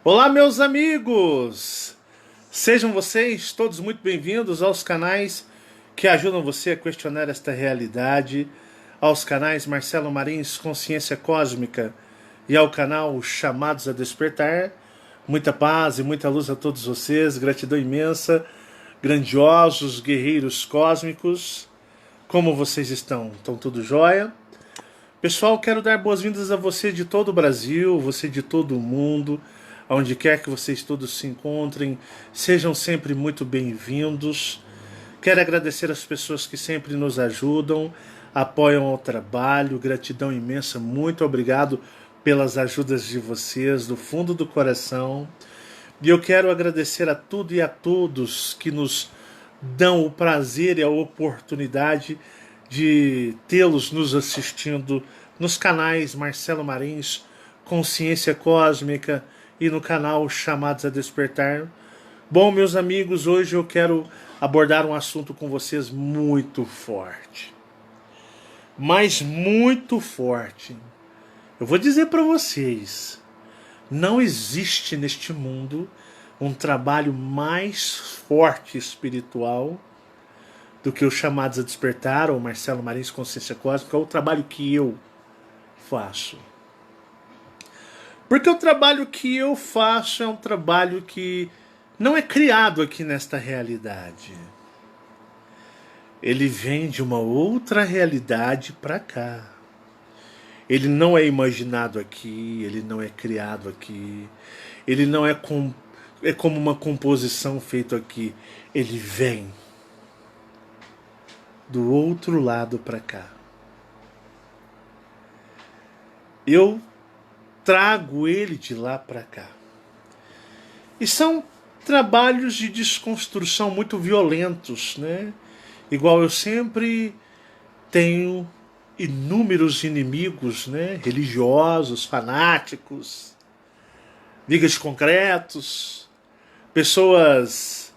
Olá, meus amigos! Sejam vocês todos muito bem-vindos aos canais que ajudam você a questionar esta realidade, aos canais Marcelo Marins Consciência Cósmica e ao canal Chamados a Despertar. Muita paz e muita luz a todos vocês, gratidão imensa, grandiosos guerreiros cósmicos. Como vocês estão? Estão tudo jóia? Pessoal, quero dar boas-vindas a você de todo o Brasil, você de todo o mundo, aonde quer que vocês todos se encontrem, sejam sempre muito bem-vindos. Quero agradecer as pessoas que sempre nos ajudam, apoiam o trabalho, gratidão imensa, muito obrigado pelas ajudas de vocês, do fundo do coração. E eu quero agradecer a tudo e a todos que nos dão o prazer e a oportunidade de tê-los nos assistindo nos canais Marcelo Marins, Consciência Cósmica e no canal Chamados a Despertar. Bom, meus amigos, hoje eu quero abordar um assunto com vocês muito forte. Mas muito forte. Eu vou dizer para vocês, não existe neste mundo um trabalho mais forte espiritual do que os Chamados a Despertar, ou Marcelo Marins Consciência Cósmica, é o trabalho que eu faço. Porque o trabalho que eu faço é um trabalho que não é criado aqui nesta realidade. Ele vem de uma outra realidade para cá. Ele não é imaginado aqui, ele não é criado aqui, ele não é como uma composição feita aqui. Ele vem do outro lado para cá. Eu trago ele de lá para cá. E são trabalhos de desconstrução muito violentos, né? Igual eu sempre tenho inúmeros inimigos, né? Religiosos, fanáticos, ligas concretos, pessoas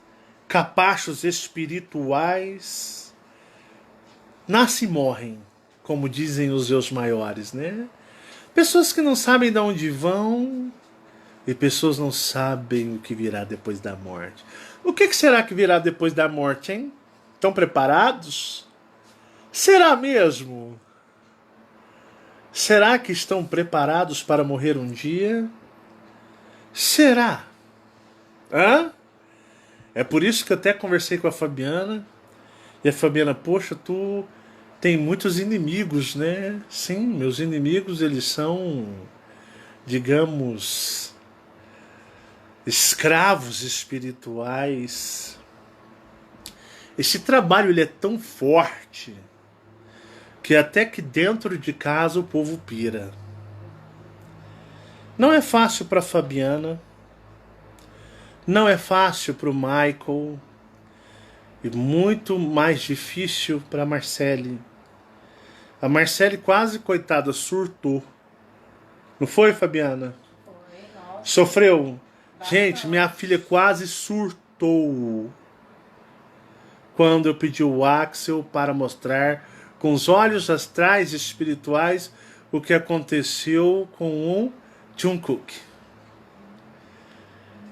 capachos espirituais, nascem e morrem, como dizem os meus maiores, né? Pessoas que não sabem de onde vão e pessoas não sabem o que virá depois da morte. O que será que virá depois da morte, hein? Estão preparados? Será mesmo? Será que estão preparados para morrer um dia? Será? Hã? É por isso que eu até conversei com a Fabiana. E a Fabiana, poxa, tu tem muitos inimigos, né? Sim, meus inimigos, eles são, digamos, escravos espirituais. Esse trabalho ele é tão forte que até que dentro de casa o povo pira. Não é fácil para Fabiana, não é fácil para o Michael e muito mais difícil para a Marcele. A Marcele quase, coitada, surtou. Não foi, Fabiana? Foi, nossa. Sofreu. Gente, Bastante. minha filha quase surtou quando eu pedi o Axel para mostrar com os olhos astrais e espirituais o que aconteceu com o Jungkook.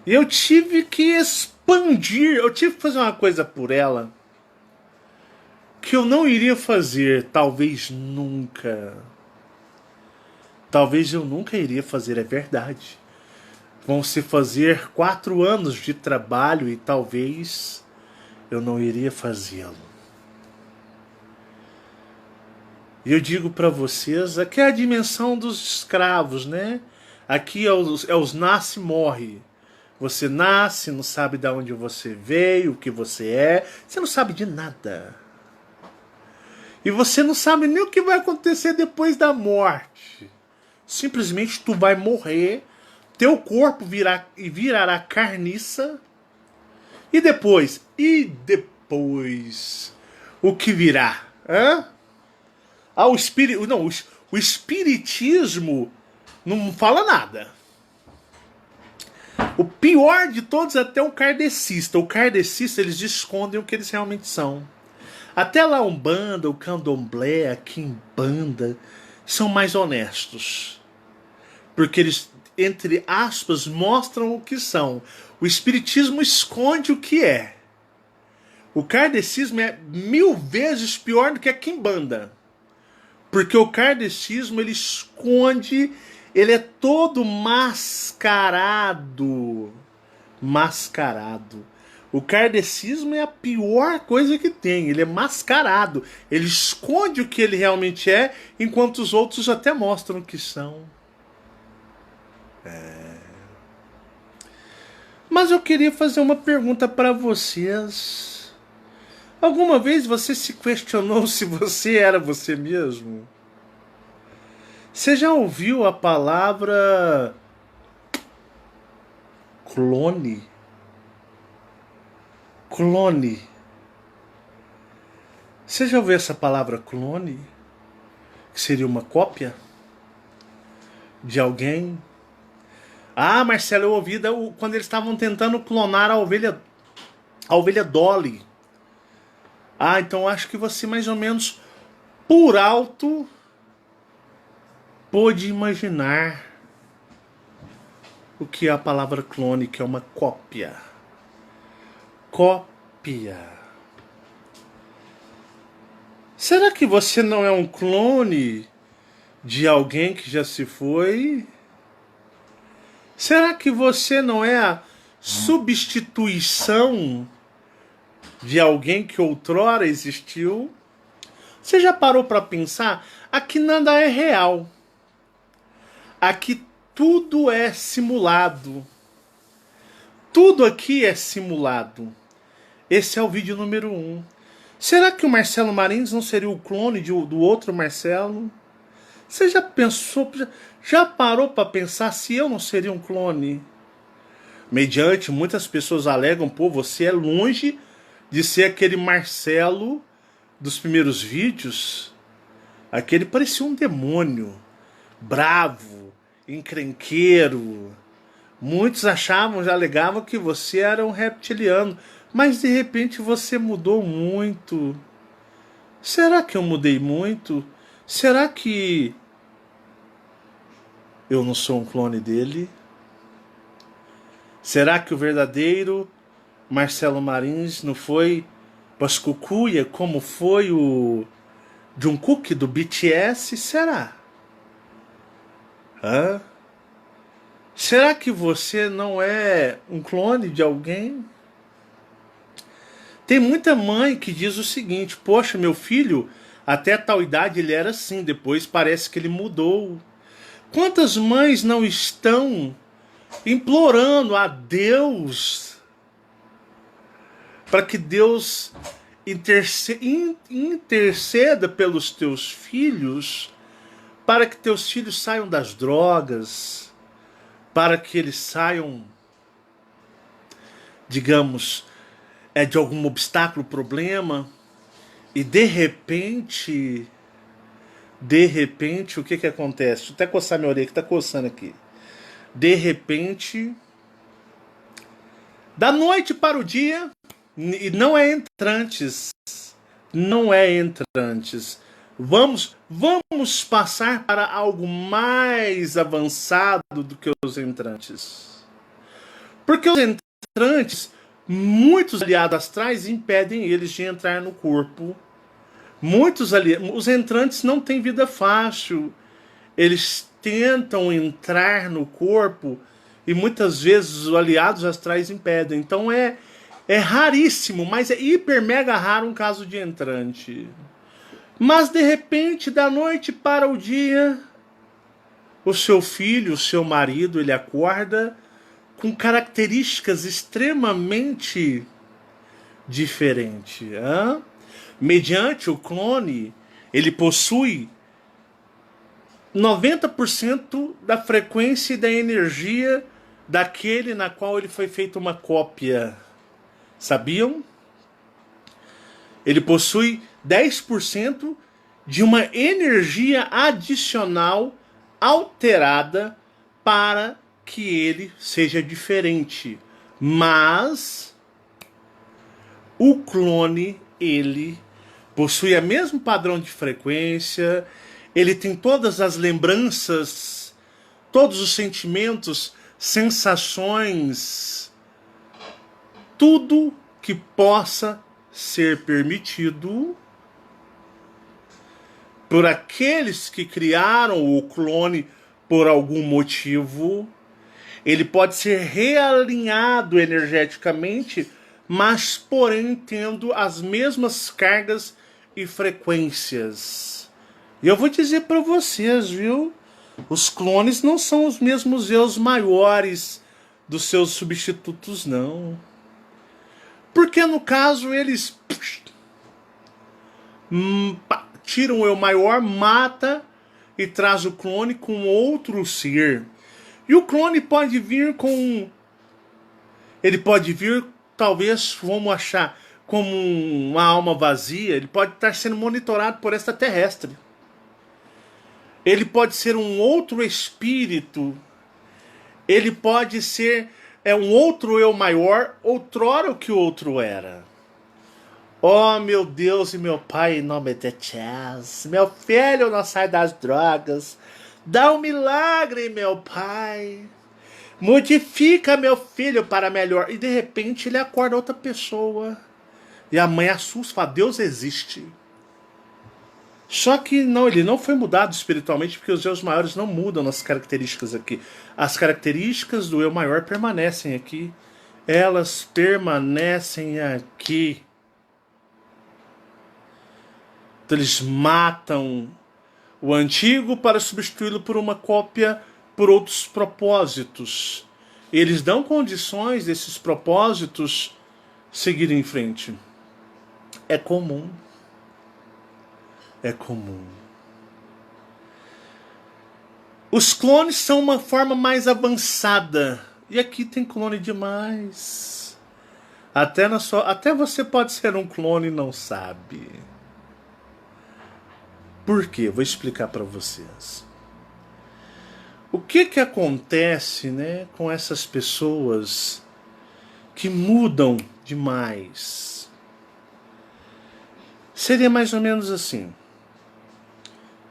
E eu tive que expandir, eu tive que fazer uma coisa por ela que eu não iria fazer, talvez nunca. Talvez eu nunca iria fazer, é verdade. Vão se fazer 4 anos de trabalho e talvez eu não iria fazê-lo. E eu digo para vocês, aqui é a dimensão dos escravos, né? Aqui é os nasce e morre. Você nasce, não sabe de onde você veio, o que você é, você não sabe de nada. E você não sabe nem o que vai acontecer depois da morte. Simplesmente tu vai morrer, teu corpo virará carniça. E depois? O que virá? Hã? Ah, o espírito. Não, o espiritismo não fala nada. O pior de todos é até o kardecista. O kardecista, eles escondem o que eles realmente são. Até lá a Umbanda, o Candomblé, a Quimbanda são mais honestos. Porque entre aspas, mostram o que são. O espiritismo esconde o que é. O kardecismo é 1000 vezes pior do que a quimbanda. Porque o kardecismo, ele esconde, ele é todo mascarado. Mascarado. O kardecismo é a pior coisa que tem. Ele é mascarado. Ele esconde o que ele realmente é, enquanto os outros até mostram o que são. Mas eu queria fazer uma pergunta para vocês. Alguma vez você se questionou se você era você mesmo? Você já ouviu a palavra clone? Clone. Você já ouviu essa palavra clone? Que seria uma cópia de alguém? Ah, Marcelo, eu ouvi quando eles estavam tentando clonar a ovelha Dolly. Ah, então acho que você mais ou menos por alto pôde imaginar o que é a palavra clone, que é uma cópia. Cópia. Será que você não é um clone de alguém que já se foi? Será que você não é a substituição de alguém que outrora existiu? Você já parou para pensar? Aqui nada é real. Aqui tudo é simulado. Tudo aqui é simulado. Esse é o vídeo número 1. Será que o Marcelo Marins não seria o clone do outro Marcelo? Você já pensou, já parou para pensar se eu não seria um clone? Mediante, muitas pessoas alegam, pô, você é longe de ser aquele Marcelo dos primeiros vídeos. Aquele parecia um demônio, bravo, encrenqueiro. Muitos achavam, já alegavam que você era um reptiliano, mas de repente você mudou muito. Será que eu mudei muito? Será que eu não sou um clone dele? Será que o verdadeiro Marcelo Marins não foi Pascucuia como foi o Jungkook do BTS? Será? Hã? Será que você não é um clone de alguém? Tem muita mãe que diz o seguinte: poxa, meu filho, até tal idade ele era assim, depois parece que ele mudou. Quantas mães não estão implorando a Deus para que Deus interceda pelos teus filhos, para que teus filhos saiam das drogas, para que eles saiam, digamos, de algum obstáculo, problema, e de repente, o que acontece? Deixa eu até coçar minha orelha que tá coçando aqui. De repente, da noite para o dia, e não é entrantes, não é entrantes. Vamos passar para algo mais avançado do que os entrantes. Porque os entrantes, muitos aliados astrais impedem eles de entrar no corpo. Os entrantes não têm vida fácil. Eles tentam entrar no corpo e muitas vezes os aliados astrais impedem. Então é raríssimo, mas é hiper mega raro um caso de entrante. Mas de repente, da noite para o dia, o seu filho, o seu marido, ele acorda com características extremamente diferentes. Mediante o clone, ele possui 90% da frequência e da energia daquele na qual ele foi feita uma cópia. Sabiam? Ele possui 10% de uma energia adicional alterada para que ele seja diferente. Mas o clone, ele possui o mesmo padrão de frequência, ele tem todas as lembranças todos os sentimentos, sensações, tudo que possa ser permitido por aqueles que criaram o clone por algum motivo. Ele pode ser realinhado energeticamente, mas porém tendo as mesmas cargas e frequências. E eu vou dizer para vocês, viu? Os clones não são os mesmos eus maiores dos seus substitutos, não. Porque no caso eles tiram o eu maior, mata e traz o clone com outro ser. E o clone pode vir com... Ele pode vir, talvez, vamos achar, como uma alma vazia. Ele pode estar sendo monitorado por extraterrestre. Ele pode ser um outro espírito. Ele pode ser um outro eu maior, outrora o que o outro era. Oh, meu Deus e meu Pai, em nome de Jesus. Meu filho não sai das drogas. Dá um milagre, meu Pai. Modifica meu filho para melhor. E de repente ele acorda outra pessoa. E a mãe assusta, fala, Deus existe. Só que não, ele não foi mudado espiritualmente, porque os eus maiores não mudam nas características aqui. As características do eu maior permanecem aqui. Elas permanecem aqui. Então eles matam o antigo para substituí-lo por uma cópia por outros propósitos. Eles dão condições desses propósitos seguirem em frente. É comum. É comum. Os clones são uma forma mais avançada. E aqui tem clone demais. Até você pode ser um clone e não sabe. Por quê? Vou explicar para vocês. O que acontece, né, com essas pessoas que mudam demais? Seria mais ou menos assim.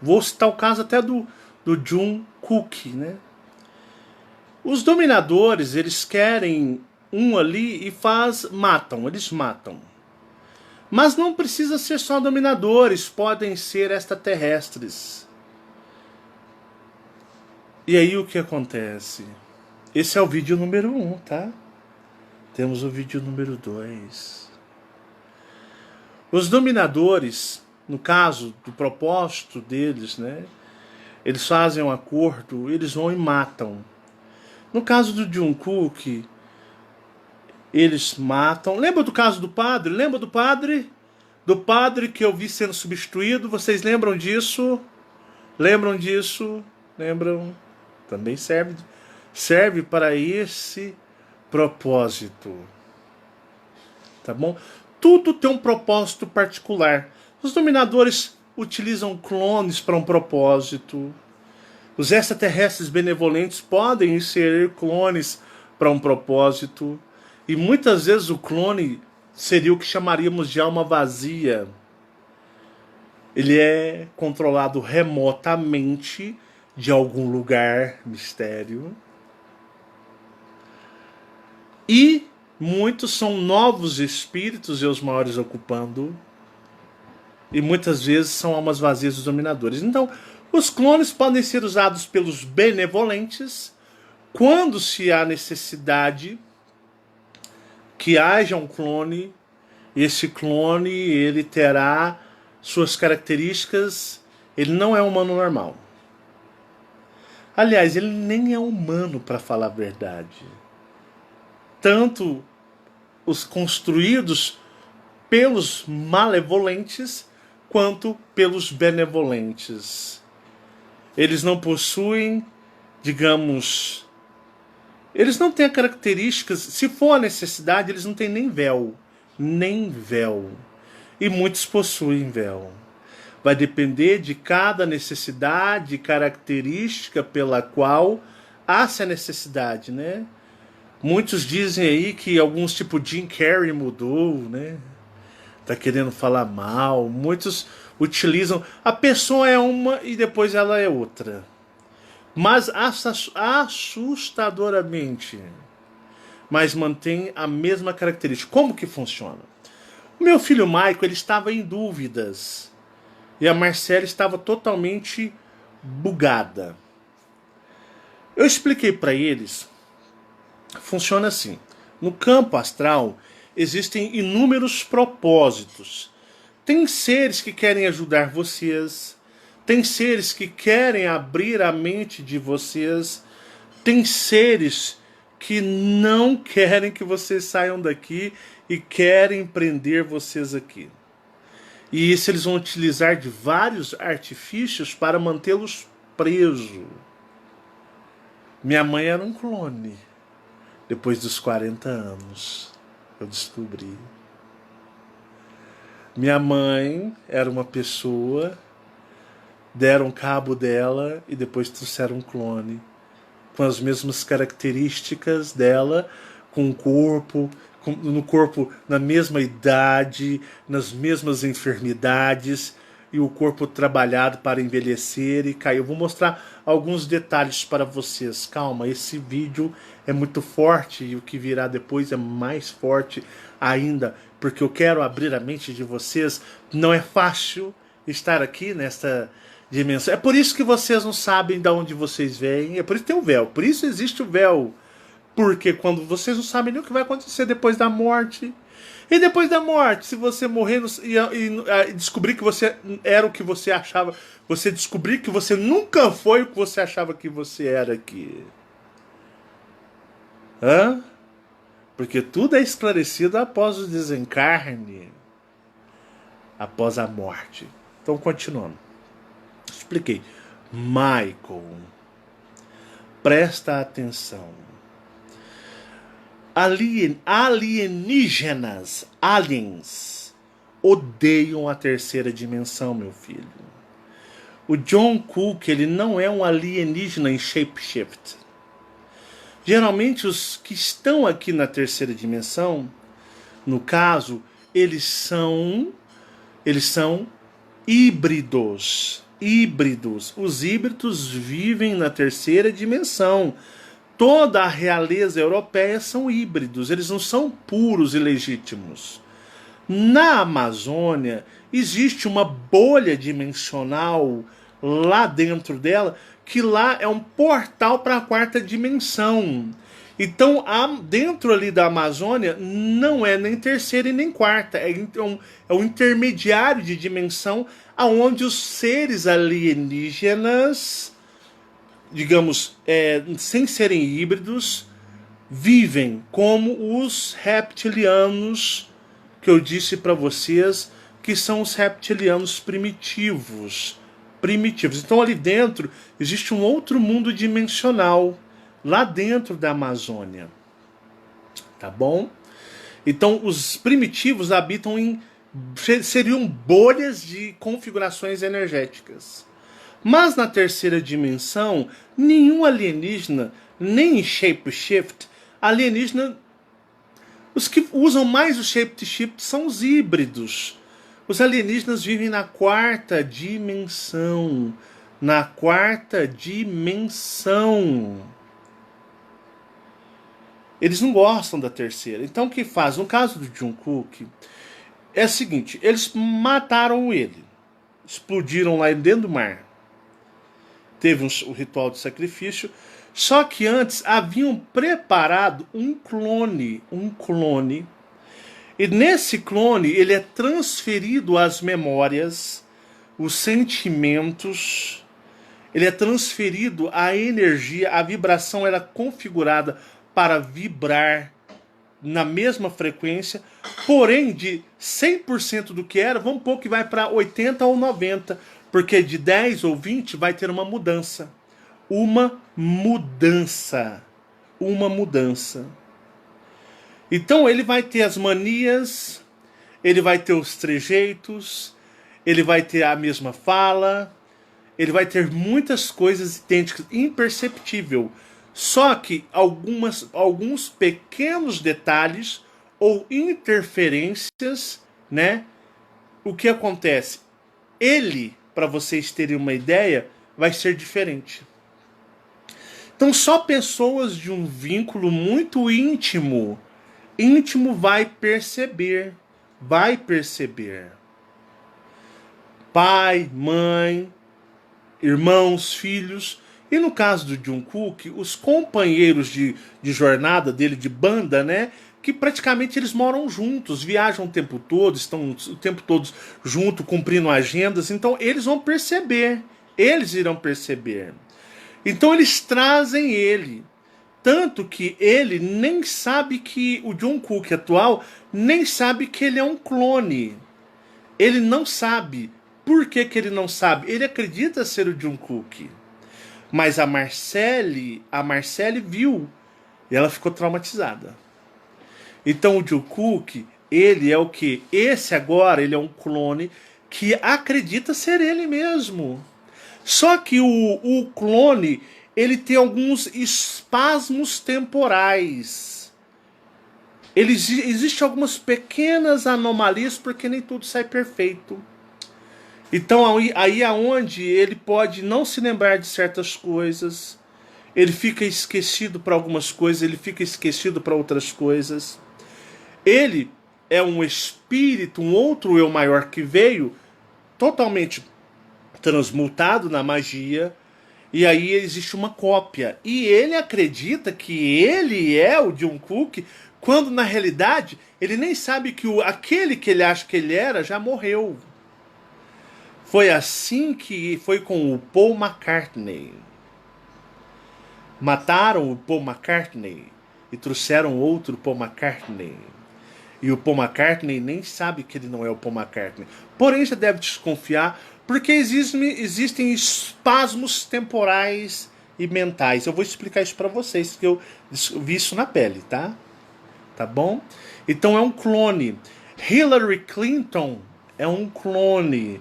Vou citar o caso até do Jung Kook, né? Os dominadores, eles querem um ali e matam, eles matam. Mas não precisa ser só dominadores, podem ser extraterrestres. E aí o que acontece? Esse é o vídeo número 1, tá? Temos o vídeo número 2. Os dominadores, no caso do propósito deles, né? Eles fazem um acordo, eles vão e matam. No caso do Jungkook, eles matam. Lembra do caso do padre? Lembra do padre? Do padre que eu vi sendo substituído? Vocês lembram disso? Lembram disso? Lembram? Também serve para esse propósito. Tá bom? Tudo tem um propósito particular. Os dominadores utilizam clones para um propósito. Os extraterrestres benevolentes podem ser clones para um propósito. E muitas vezes o clone seria o que chamaríamos de alma vazia. Ele é controlado remotamente de algum lugar mistério. E muitos são novos espíritos e os maiores ocupando. E muitas vezes são almas vazias dos dominadores. Então, os clones podem ser usados pelos benevolentes quando se há necessidade que haja um clone. Esse clone, ele terá suas características. Ele não é um humano normal. Aliás, ele nem é humano, para falar a verdade. Tanto os construídos pelos malevolentes quanto pelos benevolentes. Eles não possuem, digamos, eles não têm características, se for a necessidade, eles não têm nem véu. Nem véu. E muitos possuem véu. Vai depender de cada necessidade, característica pela qual há essa necessidade, né? Muitos dizem aí que alguns, tipo Jim Carrey, mudou, né? Tá querendo falar mal. Muitos utilizam... A pessoa é uma e depois ela é outra. mas assustadoramente, mas mantém a mesma característica. Como que funciona? O meu filho Maico, ele estava em dúvidas e a Marcela estava totalmente bugada. Eu expliquei para eles, funciona assim. No campo astral existem inúmeros propósitos. Tem seres que querem ajudar vocês, tem seres que querem abrir a mente de vocês, tem seres que não querem que vocês saiam daqui e querem prender vocês aqui. E isso eles vão utilizar de vários artifícios para mantê-los presos. Minha mãe era um clone. Depois dos 40 anos, eu descobri. Minha mãe era uma pessoa, deram cabo dela e depois trouxeram um clone. Com as mesmas características dela, com o corpo, no corpo na mesma idade, nas mesmas enfermidades, e o corpo trabalhado para envelhecer e cair. Eu vou mostrar alguns detalhes para vocês. Calma, esse vídeo é muito forte e o que virá depois é mais forte ainda, porque eu quero abrir a mente de vocês. Não é fácil estar aqui nesta dimensão. É por isso que vocês não sabem de onde vocês vêm. É por isso que tem o véu. Por isso existe o véu. Porque quando vocês não sabem nem o que vai acontecer depois da morte. E depois da morte, se você morrer e descobrir que você era o que você achava, você descobrir que você nunca foi o que você achava que você era aqui. Hã? Porque tudo é esclarecido após o desencarne, após a morte. Então, continuando. Expliquei. Michael, presta atenção. Alienígenas, aliens, odeiam a terceira dimensão, meu filho. O John Cook, ele não é um alienígena em shapeshift. Geralmente os que estão aqui na terceira dimensão, no caso, eles são híbridos. Os híbridos vivem na terceira dimensão. Toda a realeza europeia são híbridos, eles não são puros e legítimos. Na Amazônia existe uma bolha dimensional lá dentro dela, que lá é um portal para a quarta dimensão. Então, dentro ali da Amazônia, não é nem terceira e nem quarta, é um intermediário de dimensão, onde os seres alienígenas, digamos, sem serem híbridos, vivem como os reptilianos, que eu disse para vocês, que são os reptilianos primitivos. Então ali dentro existe um outro mundo dimensional, lá dentro da Amazônia. Tá bom? Então os primitivos habitam seriam bolhas de configurações energéticas. Mas na terceira dimensão, nenhum alienígena, nem em shapeshift, alienígena, os que usam mais o shapeshift são os híbridos. Os alienígenas vivem na quarta dimensão. Na quarta dimensão. Eles não gostam da terceira. Então o que faz? No caso do John Cook, é o seguinte, eles mataram ele. Explodiram lá dentro do mar. Teve o ritual de sacrifício, só que antes haviam preparado um clone, e nesse clone ele é transferido as memórias, os sentimentos, ele é transferido a energia, a vibração era configurada para vibrar na mesma frequência, porém de 100% do que era, vamos pôr que vai para 80 ou 90%, porque de 10 ou 20 vai ter uma mudança. Uma mudança. Então ele vai ter as manias, ele vai ter os trejeitos, ele vai ter a mesma fala, ele vai ter muitas coisas idênticas, imperceptível. Só que alguns pequenos detalhes ou interferências, né? O que acontece? Ele, para vocês terem uma ideia, vai ser diferente. Então só pessoas de um vínculo muito íntimo, vai perceber, vai perceber. Pai, mãe, irmãos, filhos. E no caso do Jungkook, os companheiros de jornada dele, de banda, né? Que praticamente eles moram juntos, viajam o tempo todo, estão o tempo todo junto, cumprindo agendas. Então eles vão perceber, eles irão perceber. Então eles trazem ele. Tanto que ele nem sabe que o Jungkook atual nem sabe que ele é um clone. Ele não sabe. Por que que ele não sabe? Ele acredita ser o Jungkook. Mas a Marcelle viu e ela ficou traumatizada. Então o Jungkook, ele é o quê? Esse agora, ele é um clone que acredita ser ele mesmo. Só que o clone, ele tem alguns espasmos temporais. Existem algumas pequenas anomalias, porque nem tudo sai perfeito. Então aí é onde ele pode não se lembrar de certas coisas, ele fica esquecido para algumas coisas, ele fica esquecido para outras coisas. Ele é um espírito, um outro eu maior que veio totalmente transmutado na magia, e aí existe uma cópia. E ele acredita que ele é o Jungkook, quando na realidade ele nem sabe que aquele que ele acha que ele era já morreu. Foi assim que foi com o Paul McCartney. Mataram o Paul McCartney e trouxeram outro Paul McCartney. E o Paul McCartney nem sabe que ele não é o Paul McCartney. Porém, já deve desconfiar, porque existem espasmos temporais e mentais. Eu vou explicar isso para vocês, porque eu vi isso na pele, tá? Tá bom? Então é um clone. Hillary Clinton é um clone.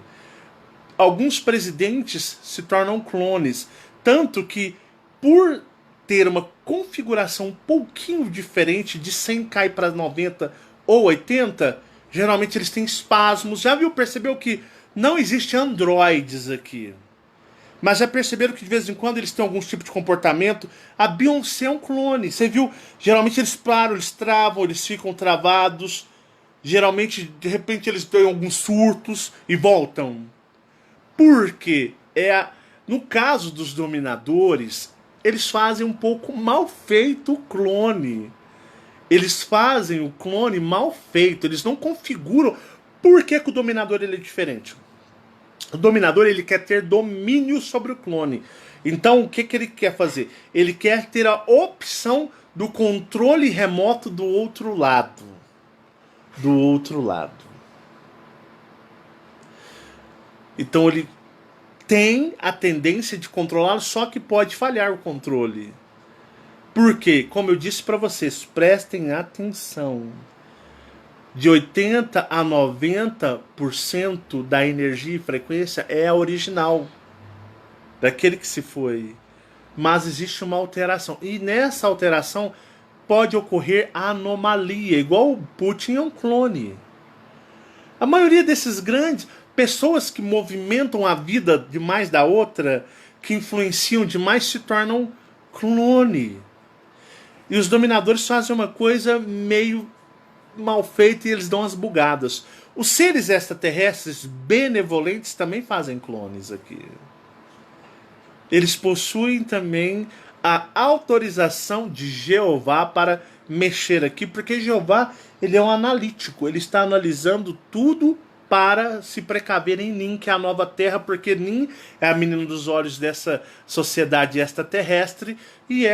Alguns presidentes se tornam clones. Tanto que, por ter uma configuração um pouquinho diferente, de 100 cai para 90 ou 80, geralmente eles têm espasmos. Já viu, percebeu que não existe androides aqui? Mas já perceberam que de vez em quando eles têm algum tipo de comportamento? A Beyoncé é um clone. Você viu? Geralmente eles param, eles travam, eles ficam travados. Geralmente, de repente, eles têm alguns surtos e voltam. Porque no caso dos dominadores, eles fazem um pouco mal feito o clone. Eles fazem o clone mal feito, eles não configuram. Por que o dominador ele é diferente? O dominador ele quer ter domínio sobre o clone. Então o que ele quer fazer? Ele quer ter a opção do controle remoto do outro lado. Do outro lado. Então ele tem a tendência de controlá-lo, só que pode falhar o controle. Por quê? Como eu disse para vocês, prestem atenção. De 80 a 90% da energia e frequência é a original, daquele que se foi. Mas existe uma alteração. E nessa alteração pode ocorrer anomalia, igual o Putin é um clone. A maioria desses grandes pessoas que movimentam a vida demais da outra, que influenciam demais, se tornam clone. E os dominadores fazem uma coisa meio mal feita e eles dão as bugadas. Os seres extraterrestres benevolentes também fazem clones aqui. Eles possuem também a autorização de Jeová para mexer aqui, porque Jeová ele é um analítico, ele está analisando tudo para se precaver em Nin, que é a nova terra, porque Nin é a menina dos olhos dessa sociedade extraterrestre, e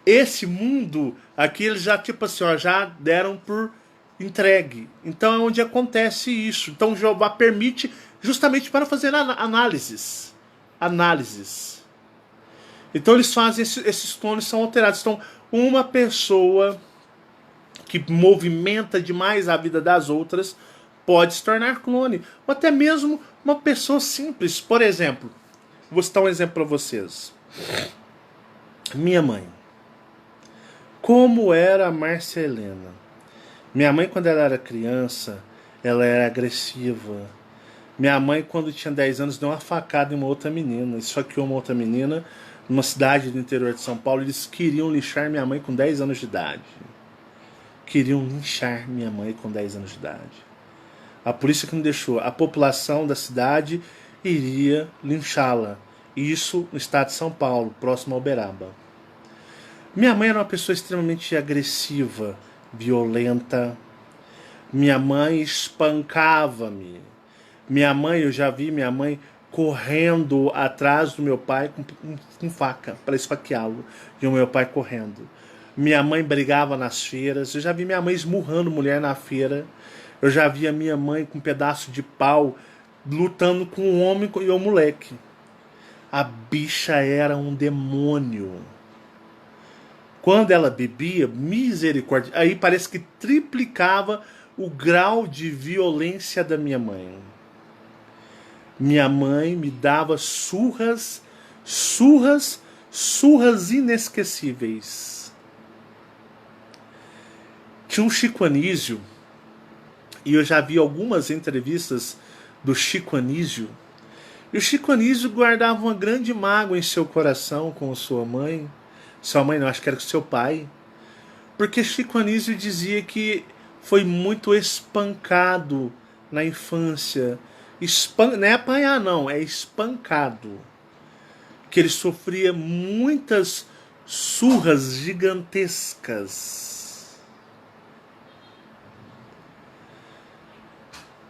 esse mundo aqui eles já tipo assim, ó, já deram por entregue. Então é onde acontece isso. Então Jeová permite justamente para fazer análises. Então eles fazem esses clones são alterados. Então uma pessoa que movimenta demais a vida das outras pode se tornar clone. Ou até mesmo uma pessoa simples. Por exemplo, vou citar um exemplo para vocês. Minha mãe. Como era a Márcia Helena? Minha mãe, quando ela era criança, ela era agressiva. Minha mãe, quando tinha 10 anos, deu uma facada em uma outra menina. Esfaqueou uma outra menina numa cidade do interior de São Paulo. Eles queriam linchar minha mãe com 10 anos de idade. Queriam linchar minha mãe com 10 anos de idade. A polícia que não deixou. A população da cidade iria linchá-la. Isso no estado de São Paulo, próximo a Uberaba. Minha mãe era uma pessoa extremamente agressiva, violenta. Minha mãe espancava-me. Eu já vi minha mãe correndo atrás do meu pai com faca para esfaqueá-lo. E o meu pai correndo. Minha mãe brigava nas feiras. Eu já vi minha mãe esmurrando mulher na feira. Eu já vi a minha mãe com um pedaço de pau lutando com um homem e um moleque. A bicha era um demônio. Quando ela bebia, misericórdia, aí parece que triplicava o grau de violência da minha mãe. Minha mãe me dava surras inesquecíveis. Tinha um Chico Anísio, e eu já vi algumas entrevistas do Chico Anísio, e o Chico Anísio guardava uma grande mágoa em seu coração com sua mãe. Sua mãe não, acho que era com seu pai. Porque Chico Anísio dizia que foi muito espancado na infância. Não é apanhar não, é espancado. Que ele sofria muitas surras gigantescas.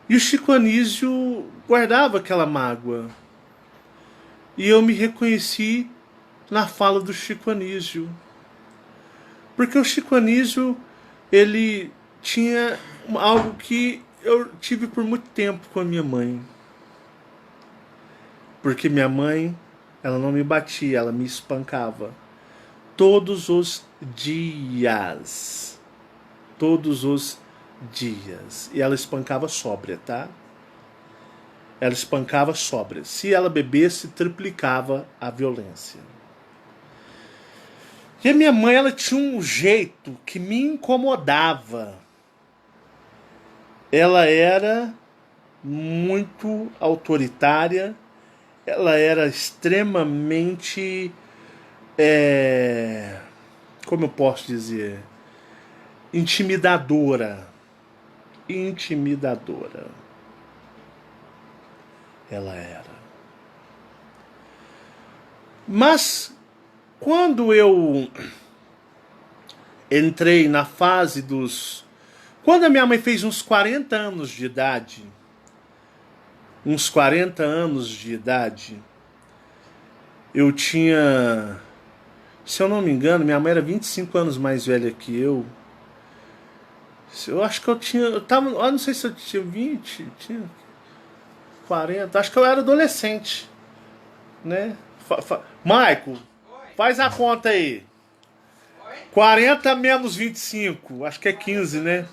E o Chico Anísio guardava aquela mágoa. E eu me reconheci na fala do Chico Anísio. Porque o Chico Anísio, ele tinha algo que eu tive por muito tempo com a minha mãe. Porque minha mãe, ela não me batia, ela me espancava. Todos os dias. Todos os dias. E ela espancava sóbria, tá? Ela espancava sóbria. Se ela bebesse, triplicava a violência. E a minha mãe, ela tinha um jeito que me incomodava. Ela era muito autoritária, ela era extremamente, como eu posso dizer, intimidadora. Intimidadora. Ela era. Mas quando eu entrei na fase dos... Quando a minha mãe fez uns 40 anos de idade, eu tinha, se eu não me engano, minha mãe era 25 anos mais velha que eu. Eu acho que eu não sei se eu tinha 20, tinha 40, acho que eu era adolescente, né? Maico, faz a conta aí. 40 menos 25, acho que é 15, né?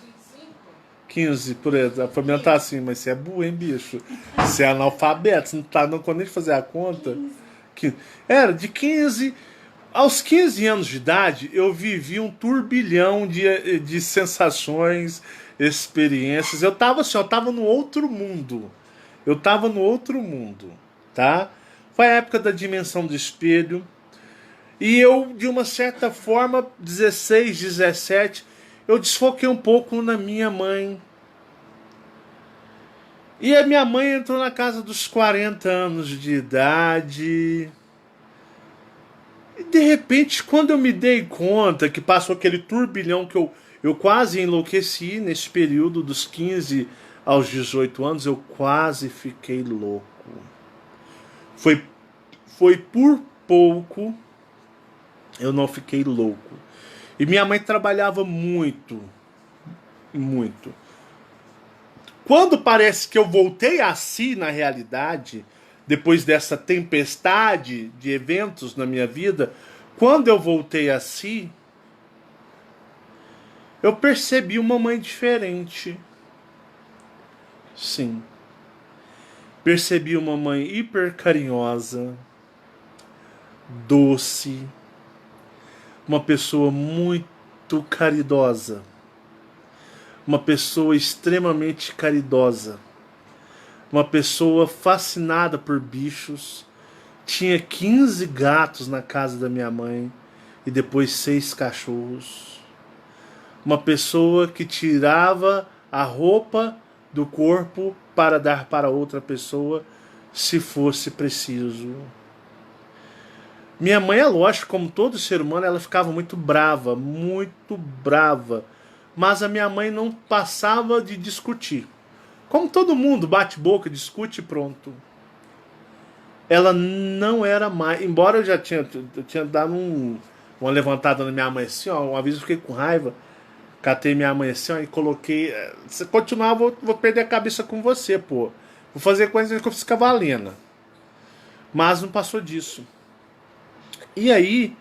15, por exemplo. A família tá assim, mas você é burro, hein, bicho? Você é analfabeto, você não tá não quando nem fazer a conta. Era de 15. Aos 15 anos de idade, eu vivi um turbilhão de sensações, experiências. Eu tava assim, eu tava no outro mundo. Tá? Foi a época da dimensão do espelho. E eu, de uma certa forma, 16, 17, eu desfoquei um pouco na minha mãe. E a minha mãe entrou na casa dos 40 anos de idade. E de repente, quando eu me dei conta que passou aquele turbilhão que eu quase enlouqueci nesse período dos 15 aos 18 anos, eu quase fiquei louco. Foi por pouco eu não fiquei louco. E minha mãe trabalhava muito. Muito. Quando parece que eu voltei a si na realidade, depois dessa tempestade de eventos na minha vida, quando eu voltei a si, eu percebi uma mãe diferente. Sim. Percebi uma mãe hiper carinhosa, doce, uma pessoa muito caridosa. Uma pessoa extremamente caridosa. Uma pessoa fascinada por bichos. tinha 15 gatos na casa da minha mãe e depois 6 cachorros. Uma pessoa que tirava a roupa do corpo para dar para outra pessoa se fosse preciso. Minha mãe, é lógico, como todo ser humano, ela ficava muito brava, muito brava. Mas a minha mãe não passava de discutir. Como todo mundo, bate boca, discute e pronto. Ela não era mais. Embora eu tinha dado uma levantada na minha mãe assim, ó. Uma vez eu fiquei com raiva. Catei minha mãe assim, ó, e coloquei. Se continuar, vou perder a cabeça com você, pô. Vou fazer coisa que eu fiz cavalina. Mas não passou disso. E aí,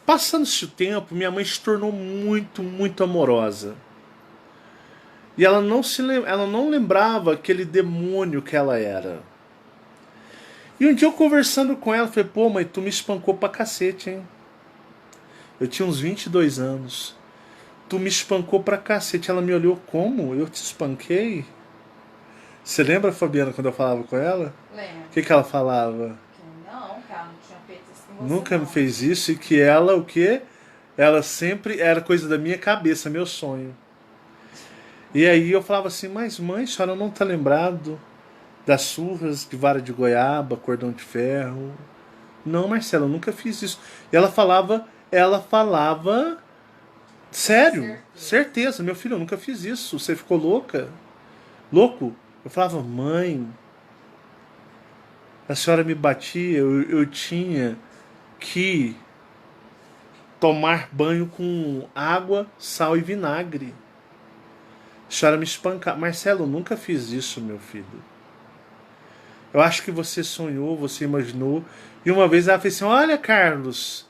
passando-se o tempo, minha mãe se tornou muito, muito amorosa. E ela não lembrava aquele demônio que ela era. E um dia eu conversando com ela, falei, pô, mãe, tu me espancou pra cacete, hein? Eu tinha uns 22 anos. Tu me espancou pra cacete. Ela me olhou, como? Eu te espanquei? Você lembra, Fabiana, quando eu falava com ela? Lembro. O que ela falava? Não, que ela não tinha feito isso com você. Nunca me não. fez isso e que ela, o quê? Ela sempre era coisa da minha cabeça, meu sonho. E aí eu falava assim, mas mãe, a senhora não tá lembrado das surras de vara de goiaba, cordão de ferro? Não, Marcelo, eu nunca fiz isso. E ela falava, sério, certeza, meu filho, eu nunca fiz isso. Você ficou louca? Louco? Eu falava, mãe, a senhora me batia, eu tinha que tomar banho com água, sal e vinagre. A senhora me espancava. Marcelo, eu nunca fiz isso, meu filho. Eu acho que você sonhou, você imaginou. E uma vez ela fez assim, olha Carlos,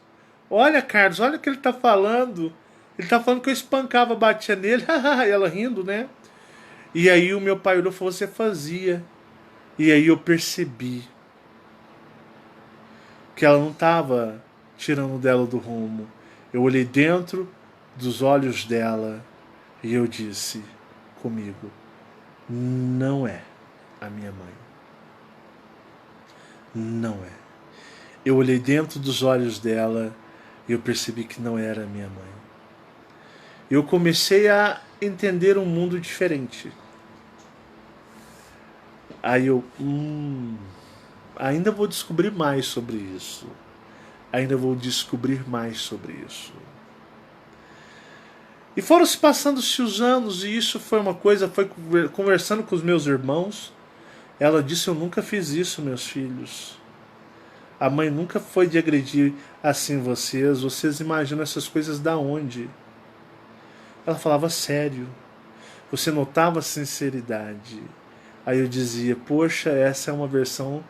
olha o que ele tá falando. Ele tá falando que eu espancava, batia nele. E ela rindo, né? E aí o meu pai olhou e falou, você fazia. E aí eu percebi que ela não estava tirando dela do rumo. Eu olhei dentro dos olhos dela e eu disse comigo, não é a minha mãe. Não é. Eu olhei dentro dos olhos dela e eu percebi que não era a minha mãe. Eu comecei a entender um mundo diferente. Aí eu, ainda vou descobrir mais sobre isso. Ainda vou descobrir mais sobre isso. E foram se passando-se os anos e isso foi uma coisa, foi conversando com os meus irmãos. Ela disse, eu nunca fiz isso, meus filhos. A mãe nunca foi de agredir assim vocês. Vocês imaginam essas coisas da onde? Ela falava sério. Você notava a sinceridade. Aí eu dizia, poxa, essa é uma versão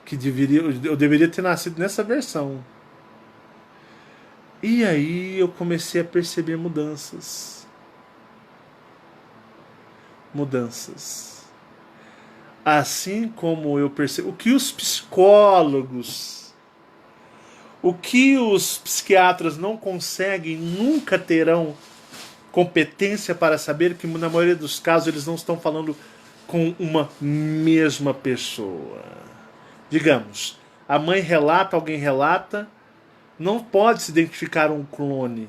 que eu deveria ter nascido nessa versão. E aí eu comecei a perceber mudanças. Mudanças. Assim como eu percebo o que os psicólogos, o que os psiquiatras não conseguem, nunca terão competência para saber que na maioria dos casos eles não estão falando com uma mesma pessoa. Digamos, a mãe relata, alguém relata, não pode se identificar um clone.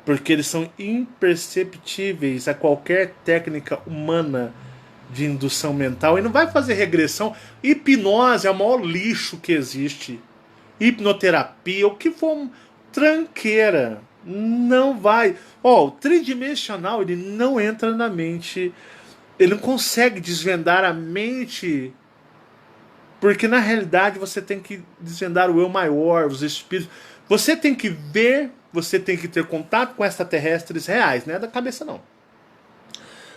Porque eles são imperceptíveis a qualquer técnica humana de indução mental. E não vai fazer regressão. Hipnose é o maior lixo que existe. Hipnoterapia, o que for tranqueira. Não vai. O tridimensional, ele não entra na mente. Ele não consegue desvendar a mente. Porque na realidade você tem que desvendar o eu maior, os espíritos. Você tem que ver, você tem que ter contato com extraterrestres reais, não é da cabeça não.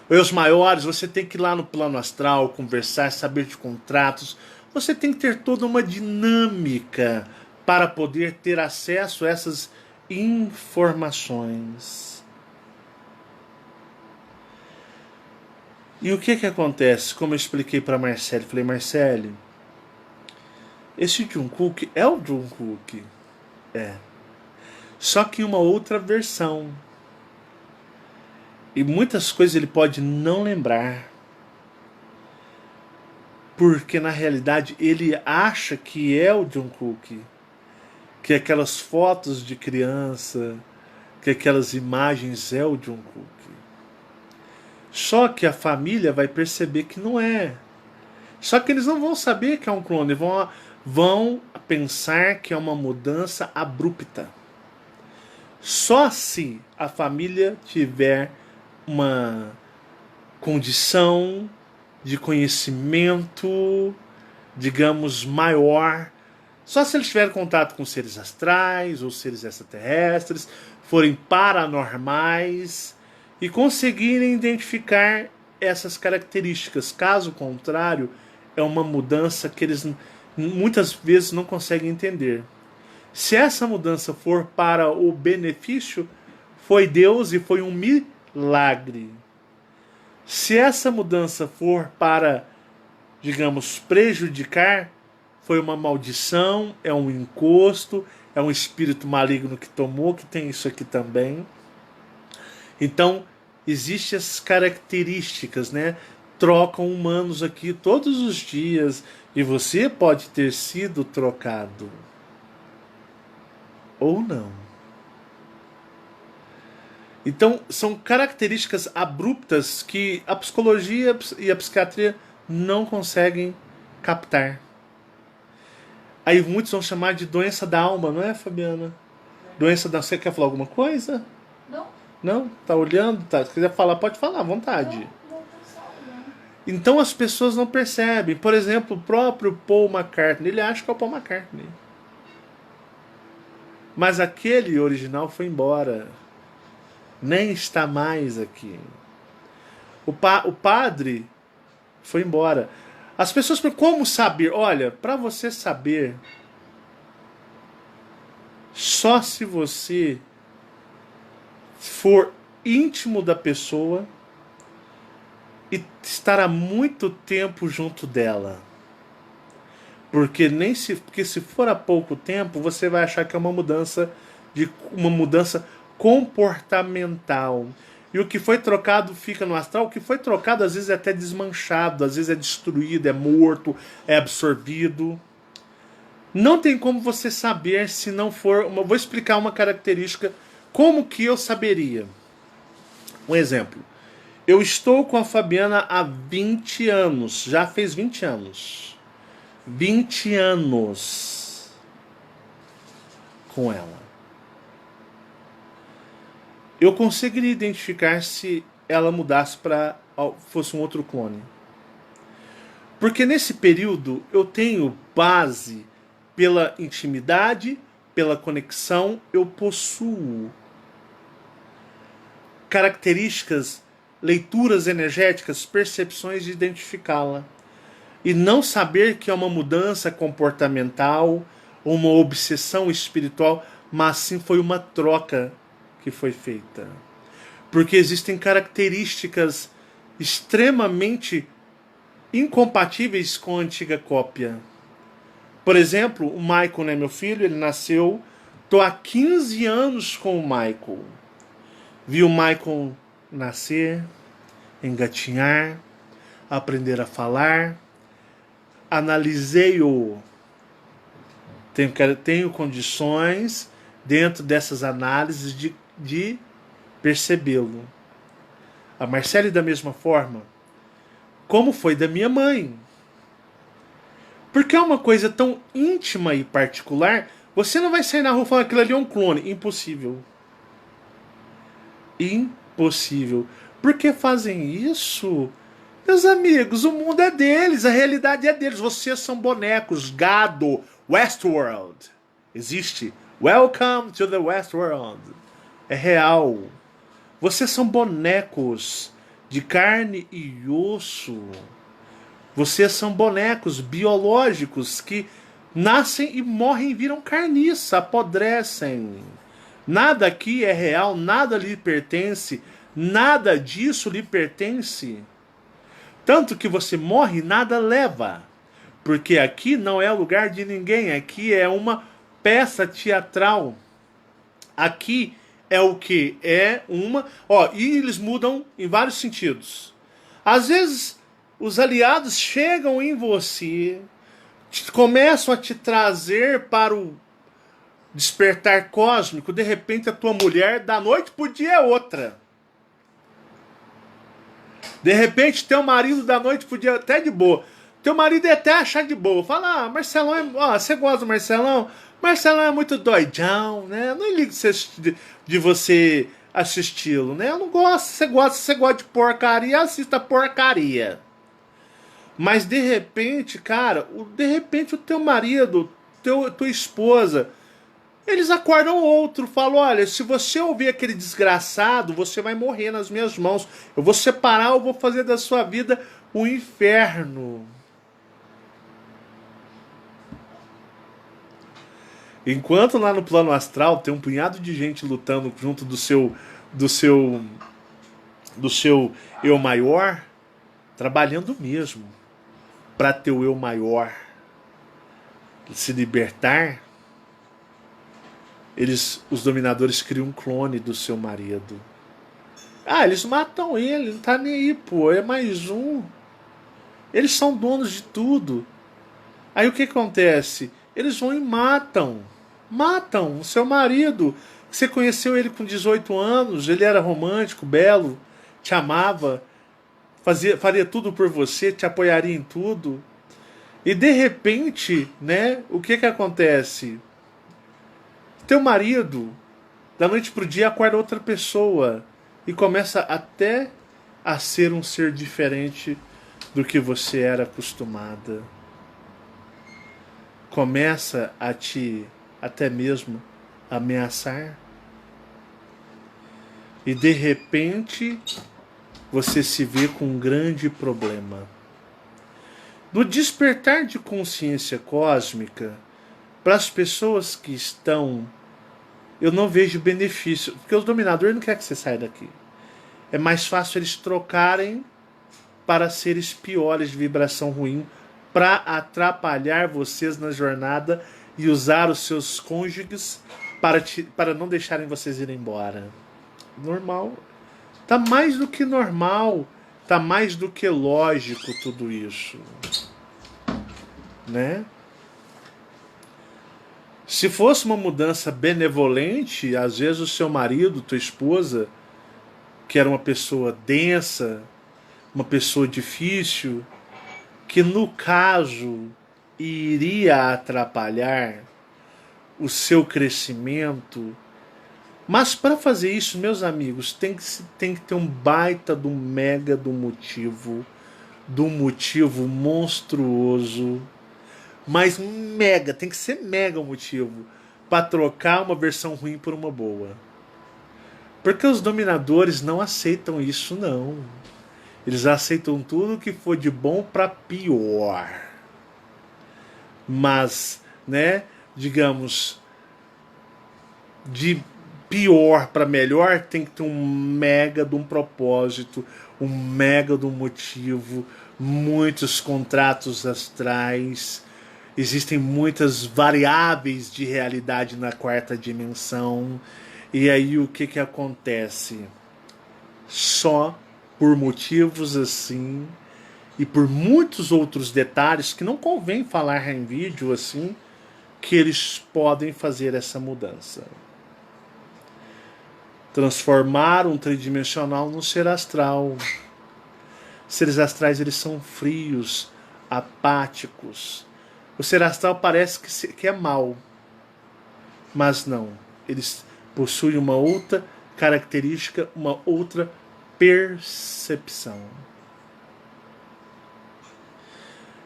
Os maiores, você tem que ir lá no plano astral, conversar, saber de contratos. Você tem que ter toda uma dinâmica para poder ter acesso a essas informações. E o que acontece? Como eu expliquei para Marcele, falei, Marcele, esse Jungkook é o Jungkook. É. Só que em uma outra versão. E muitas coisas ele pode não lembrar. Porque na realidade ele acha que é o Jungkook, que aquelas fotos de criança, que aquelas imagens é o Jungkook. Só que a família vai perceber que não é. Só que eles não vão saber que é um clone, vão pensar que é uma mudança abrupta. Só se a família tiver uma condição de conhecimento, digamos, maior. Só se eles tiverem contato com seres astrais ou seres extraterrestres, forem paranormais e conseguirem identificar essas características. Caso contrário, é uma mudança que eles muitas vezes não conseguem entender. Se essa mudança for para o benefício, foi Deus e foi um milagre. Se essa mudança for para, digamos, prejudicar, foi uma maldição, é um encosto, é um espírito maligno que tomou, que tem isso aqui também. Então, existem as características, né? Trocam humanos aqui todos os dias e você pode ter sido trocado. Ou não. Então, são características abruptas que a psicologia e a psiquiatria não conseguem captar. Aí muitos vão chamar de doença da alma, não é, Fabiana? Doença da... Você quer falar alguma coisa? Não. Não? Tá olhando? Tá. Se quiser falar, pode falar, à vontade. Não, só olhando. Então as pessoas não percebem. Por exemplo, o próprio Paul McCartney, ele acha que é o Paul McCartney. Mas aquele original foi embora. Nem está mais aqui. O padre foi embora. As pessoas perguntam, como saber? Olha, para você saber, só se você for íntimo da pessoa e estar há muito tempo junto dela. Porque se for há pouco tempo, você vai achar que é uma mudança comportamental. E o que foi trocado fica no astral. O que foi trocado às vezes é até desmanchado, às vezes é destruído, é morto, é absorvido. Não tem como você saber se não for... Vou explicar uma característica. Como que eu saberia? Um exemplo. Eu estou com a Fabiana há 20 anos. Já fez 20 anos. 20 anos com ela. Eu conseguiria identificar se ela mudasse para fosse um outro clone. Porque nesse período eu tenho base pela intimidade, pela conexão, eu possuo características, leituras energéticas, percepções de identificá-la. E não saber que é uma mudança comportamental, uma obsessão espiritual, mas sim foi uma troca que foi feita. Porque existem características extremamente incompatíveis com a antiga cópia. Por exemplo, o Michael, né, meu filho, ele nasceu... Estou há 15 anos com o Michael. Vi o Michael nascer, engatinhar, aprender a falar. Analisei-o. Tenho condições, dentro dessas análises, de percebê-lo. A Marcele, da mesma forma, como foi da minha mãe. Porque é uma coisa tão íntima e particular, você não vai sair na rua falando que aquilo ali é um clone. Impossível. Impossível. Por que fazem isso? Meus amigos, o mundo é deles, a realidade é deles. Vocês são bonecos, gado, Westworld. Existe. Welcome to the Westworld. É real. Vocês são bonecos de carne e osso. Vocês são bonecos biológicos que nascem e morrem e viram carniça, apodrecem. Nada aqui é real, nada lhe pertence, nada disso lhe pertence. Tanto que você morre e nada leva. Porque aqui não é o lugar de ninguém, aqui é uma peça teatral. Aqui é o que? É uma... e eles mudam em vários sentidos. Às vezes os aliados chegam em você, começam a te trazer para o despertar cósmico. De repente a tua mulher da noite pro dia é outra. De repente teu marido da noite pro dia até de boa. Teu marido ia até achar de boa. Fala, Marcelão, você gosta do Marcelão? Marcelão é muito doidão, né? Eu não ligo de você assisti-lo, né? Eu não gosto. Você gosta de porcaria, assista porcaria. Mas de repente, cara, de repente o teu marido, tua esposa, eles acordam outro, falam, olha, se você ouvir aquele desgraçado, você vai morrer nas minhas mãos. Eu vou separar, eu vou fazer da sua vida um inferno. Enquanto lá no plano astral tem um punhado de gente lutando junto do seu eu maior, trabalhando mesmo para teu eu maior se libertar, os dominadores criam um clone do seu marido. Eles matam ele, não tá nem aí, pô, é mais um. Eles são donos de tudo. Aí o que acontece? Eles vão e matam o seu marido. Você conheceu ele com 18 anos, ele era romântico, belo, te amava, faria tudo por você, te apoiaria em tudo. E de repente, né, o que acontece? Teu marido, da noite pro dia, acorda outra pessoa e começa até a ser um ser diferente do que você era acostumada. Começa a te até mesmo ameaçar. E de repente você se vê com um grande problema. No despertar de consciência cósmica, para as pessoas que estão, eu não vejo benefício, porque os dominadores não querem que você saia daqui. É mais fácil eles trocarem para seres piores de vibração ruim, para atrapalhar vocês na jornada e usar os seus cônjuges para não deixarem vocês ir embora. Normal. Tá mais do que normal. Tá mais do que lógico tudo isso. Né? Se fosse uma mudança benevolente, às vezes o seu marido, tua esposa, que era uma pessoa densa, uma pessoa difícil, que no caso iria atrapalhar o seu crescimento. Mas para fazer isso, meus amigos, tem que ter um baita do mega do motivo monstruoso, mas mega, tem que ser mega o motivo para trocar uma versão ruim por uma boa. Porque os dominadores não aceitam isso, não. Eles aceitam tudo que for de bom para pior. Mas, né, digamos, de pior para melhor tem que ter um mega de um propósito, um mega de um motivo, muitos contratos astrais, existem muitas variáveis de realidade na quarta dimensão. E aí o que acontece? Só por motivos assim e por muitos outros detalhes que não convém falar em vídeo assim, que eles podem fazer essa mudança. Transformar um tridimensional num ser astral. Seres astrais, eles são frios, apáticos. O ser astral parece que é mau, mas não. Eles possuem uma outra característica, uma outra percepção.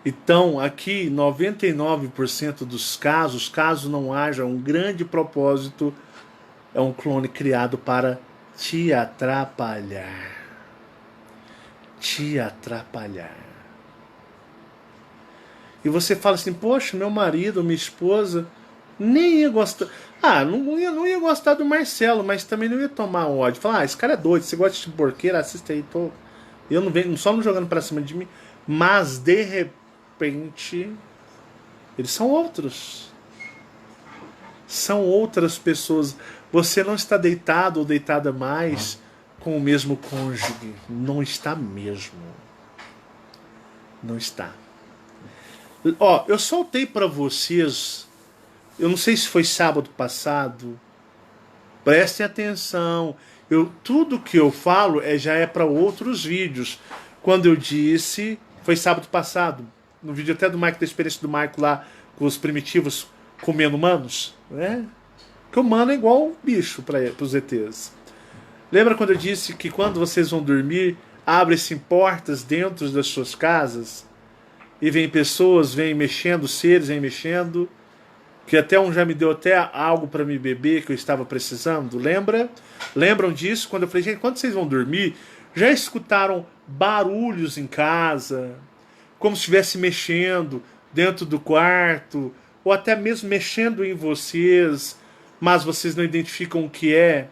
Então, aqui, 99% dos casos, caso não haja um grande propósito, é um clone criado para te atrapalhar. Te atrapalhar. E você fala assim, poxa, meu marido, minha esposa, nem ia gostar. Não ia gostar do Marcelo, mas também não ia tomar ódio. Falar, esse cara é doido, você gosta de porqueira, assista aí. Eu não venho, só não jogando pra cima de mim. Mas, de repente, eles são outros. São outras pessoas. Você não está deitado ou deitada mais com o mesmo cônjuge. Não está mesmo. Não está. Ó, eu soltei para vocês, eu não sei se foi sábado passado, prestem atenção. Tudo que eu falo já é para outros vídeos. Quando eu disse, foi sábado passado, no vídeo até do Mike, da experiência do Marco lá, com os primitivos comendo humanos, né? Que o humano é igual um bicho para os ETs. Lembra quando eu disse que quando vocês vão dormir, abrem-se portas dentro das suas casas e vem pessoas, vêm mexendo, seres vêm mexendo, que até um já me deu até algo para me beber que eu estava precisando, lembra? Lembram disso? Quando eu falei, gente, quando vocês vão dormir, já escutaram barulhos em casa, como se estivesse mexendo dentro do quarto, ou até mesmo mexendo em vocês, mas vocês não identificam o que é,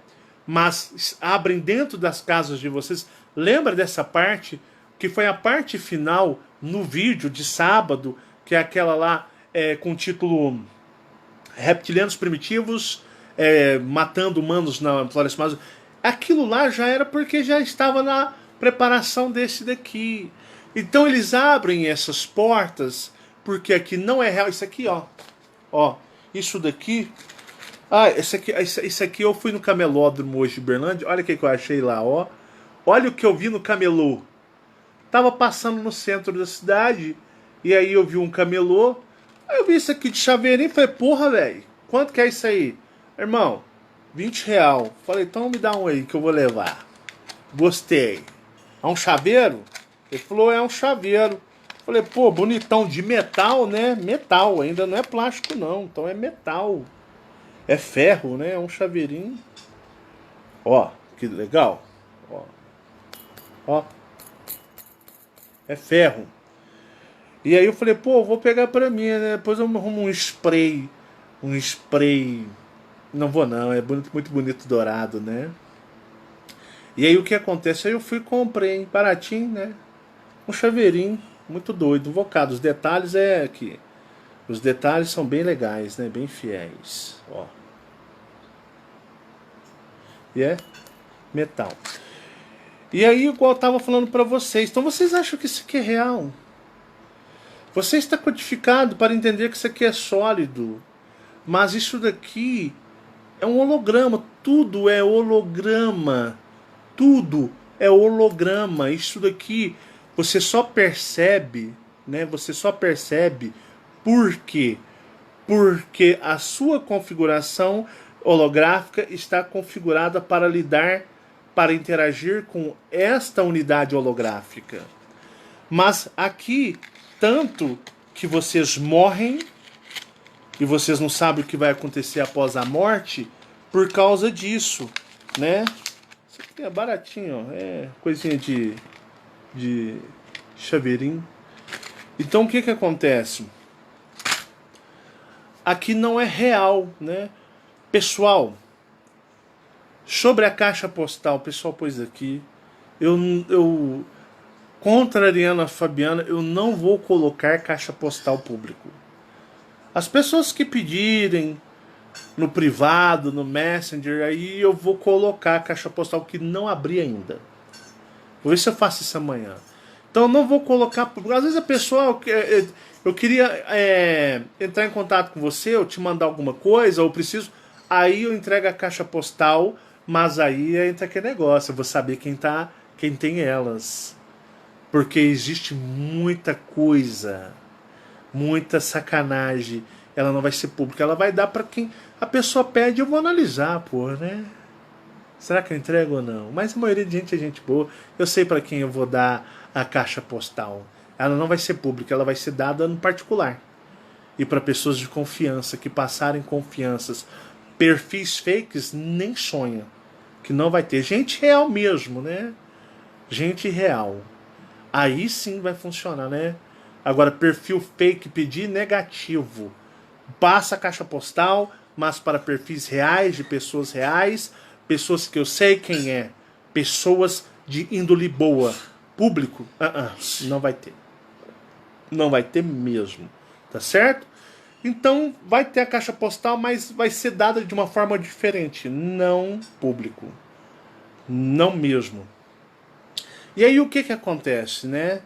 mas abrem dentro das casas de vocês. Lembra dessa parte, que foi a parte final no vídeo de sábado, que é aquela lá com o título Reptilianos Primitivos matando humanos na Floresta Amazônica. Aquilo lá já era porque já estava na preparação desse daqui. Então eles abrem essas portas porque aqui não é real. Isso aqui, ó, isso daqui. Isso aqui eu fui no camelódromo hoje de Berlândia. Olha o que eu achei lá, ó. Olha o que eu vi no camelô. Tava passando no centro da cidade e aí eu vi um camelô. Aí eu vi isso aqui de chaveirinho e falei, porra, velho, quanto que é isso aí? Irmão, R$20. Falei, então me dá um aí que eu vou levar. Gostei. É um chaveiro? Ele falou, é um chaveiro. Falei, pô, bonitão, de metal, né? Metal, ainda não é plástico não, então é metal. É ferro, né? É um chaveirinho. Ó, que legal. Ó. É ferro. E aí eu falei, pô, vou pegar pra mim, né? Depois eu arrumo um spray. Um spray. Não vou não, é bonito, muito bonito dourado, né? E aí o que acontece? Aí eu fui e comprei, baratinho, né? Um chaveirinho, muito doido. Invocado. Os detalhes é aqui. Os detalhes são bem legais, né? Bem fiéis. Ó. E é metal. E aí, igual eu tava falando pra vocês. Então vocês acham que isso aqui é real? Você está codificado para entender que isso aqui é sólido. Mas isso daqui é um holograma. Tudo é holograma. Tudo é holograma. Isso daqui você só percebe, né? Você só percebe por quê? Porque a sua configuração holográfica está configurada para lidar, para interagir com esta unidade holográfica. Mas aqui, tanto que vocês morrem e vocês não sabem o que vai acontecer após a morte por causa disso, né? Isso aqui é baratinho, ó. É coisinha de chaveirinho. Então o que que acontece? Aqui não é real, né? Pessoal, sobre a caixa postal, o pessoal pôs aqui, eu contrariando a Fabiana, eu não vou colocar caixa postal público. As pessoas que pedirem no privado, no Messenger, aí eu vou colocar a caixa postal que não abri ainda. Vou ver se eu faço isso amanhã. Então eu não vou colocar. Às vezes a pessoa. Eu queria entrar em contato com você, ou te mandar alguma coisa, ou preciso. Aí eu entrego a caixa postal, mas aí entra aquele negócio. Eu vou saber quem tem elas. Porque existe muita coisa, muita sacanagem. Ela não vai ser pública, ela vai dar para quem a pessoa pede. Eu vou analisar, pô, né? Será que eu entrego ou não? Mas a maioria de gente é gente boa. Eu sei para quem eu vou dar a caixa postal. Ela não vai ser pública, ela vai ser dada no particular. E para pessoas de confiança, que passarem confianças. Perfis fakes, nem sonha. Que não vai ter. Gente real mesmo, né? Gente real. Aí sim vai funcionar, né? Agora, perfil fake pedir negativo. Passa a caixa postal, mas para perfis reais, de pessoas reais, pessoas que eu sei quem é, pessoas de índole boa. Público, não vai ter. Não vai ter mesmo. Tá certo? Então, vai ter a caixa postal, mas vai ser dada de uma forma diferente. Não público. Não mesmo. E aí o que acontece, né?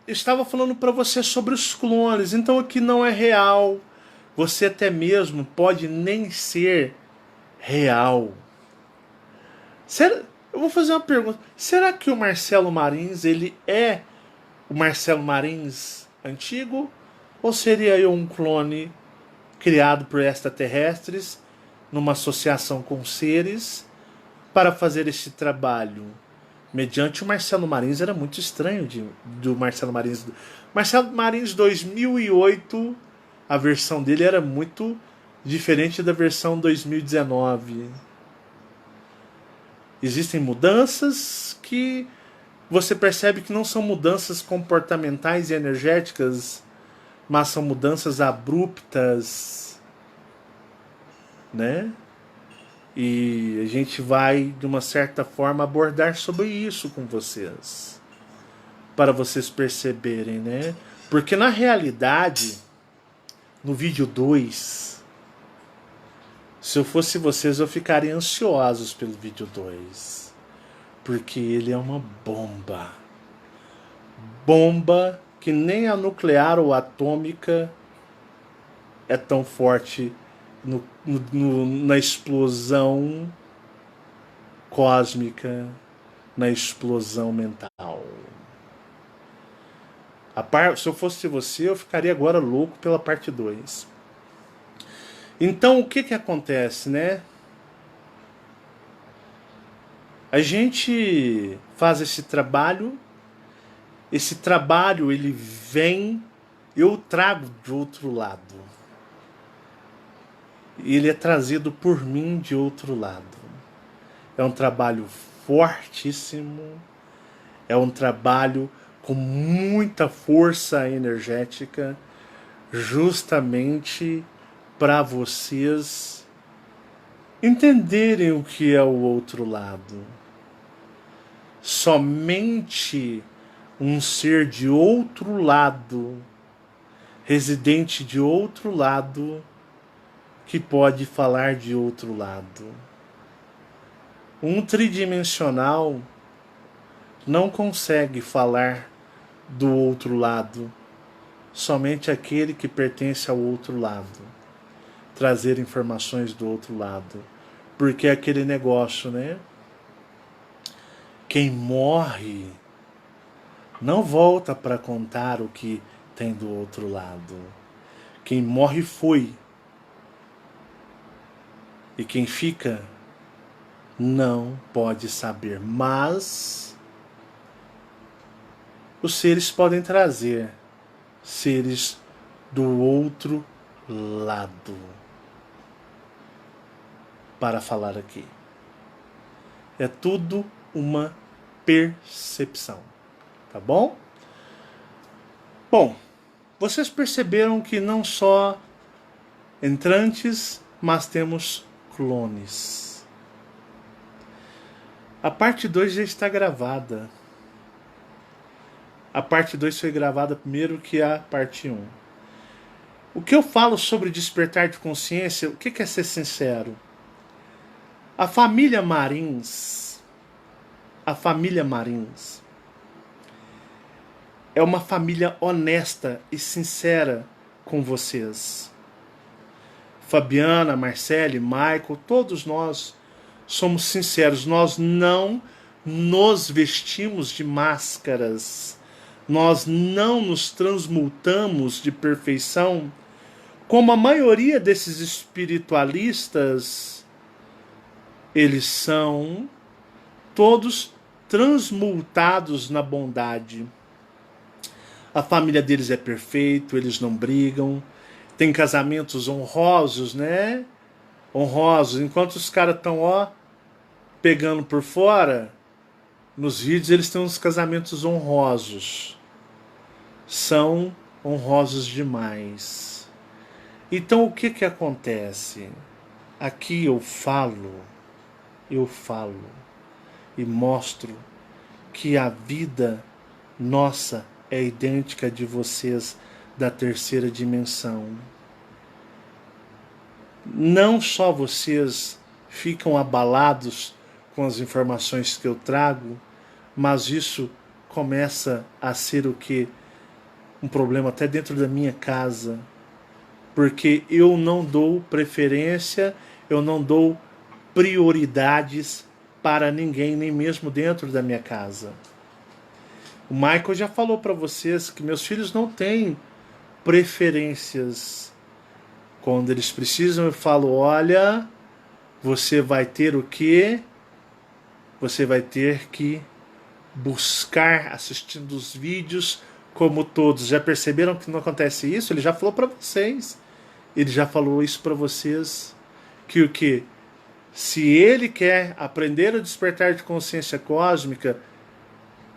estava falando para você sobre os clones. Então aqui não é real. Você até mesmo pode nem ser real. Eu vou fazer uma pergunta. Será que o Marcelo Marins, ele é o Marcelo Marins antigo? Ou seria eu um clone criado por extraterrestres numa associação com seres para fazer este trabalho? Mediante o Marcelo Marins era muito estranho do Marcelo Marins. Marcelo Marins 2008, a versão dele era muito diferente da versão 2019. Existem mudanças que você percebe que não são mudanças comportamentais e energéticas, mas são mudanças abruptas, né? E a gente vai, de uma certa forma, abordar sobre isso com vocês, para vocês perceberem, né? Porque na realidade, no vídeo 2, se eu fosse vocês, eu ficaria ansiosos pelo vídeo 2, porque ele é uma bomba. Bomba que nem a nuclear ou atômica é tão forte na explosão cósmica, na explosão mental. Se eu fosse você, eu ficaria agora louco pela parte 2. Então, o que acontece, né? A gente faz esse trabalho ele vem, eu trago de outro lado. Ele é trazido por mim de outro lado. É um trabalho fortíssimo, é um trabalho com muita força energética, justamente para vocês entenderem o que é o outro lado. Somente um ser de outro lado, residente de outro lado, que pode falar de outro lado. Um tridimensional não consegue falar do outro lado, somente aquele que pertence ao outro lado, trazer informações do outro lado, porque é aquele negócio, né? Quem morre não volta para contar o que tem do outro lado. Quem morre foi. E quem fica não pode saber. Mas os seres podem trazer seres do outro lado para falar aqui. É tudo uma percepção. Tá bom? Bom, vocês perceberam que não só entrantes, mas temos clones. A parte 2 já está gravada. A parte 2 foi gravada primeiro que a parte 1. O que eu falo sobre despertar de consciência, o que é ser sincero? A família Marins é uma família honesta e sincera com vocês. Fabiana, Marcele, Michael, todos nós somos sinceros. Nós não nos vestimos de máscaras. Nós não nos transmutamos de perfeição, como a maioria desses espiritualistas. Eles são todos transmutados na bondade. A família deles é perfeita, eles não brigam. Tem casamentos honrosos, né? Honrosos. Enquanto os caras estão, pegando por fora, nos vídeos eles têm uns casamentos honrosos. São honrosos demais. Então o que acontece? Aqui eu falo e mostro que a vida nossa é idêntica de vocês da terceira dimensão. Não só vocês ficam abalados com as informações que eu trago, mas isso começa a ser o que? um problema até dentro da minha casa, porque eu não dou preferência, eu não dou prioridades para ninguém, nem mesmo dentro da minha casa. O Michael já falou para vocês que meus filhos não têm preferências. Quando eles precisam, eu falo: olha, você vai ter o quê? Você vai ter que buscar assistindo os vídeos como todos. Já perceberam que não acontece isso? Ele já falou para vocês. Ele já falou isso para vocês. Que o quê? Se ele quer aprender a despertar de consciência cósmica,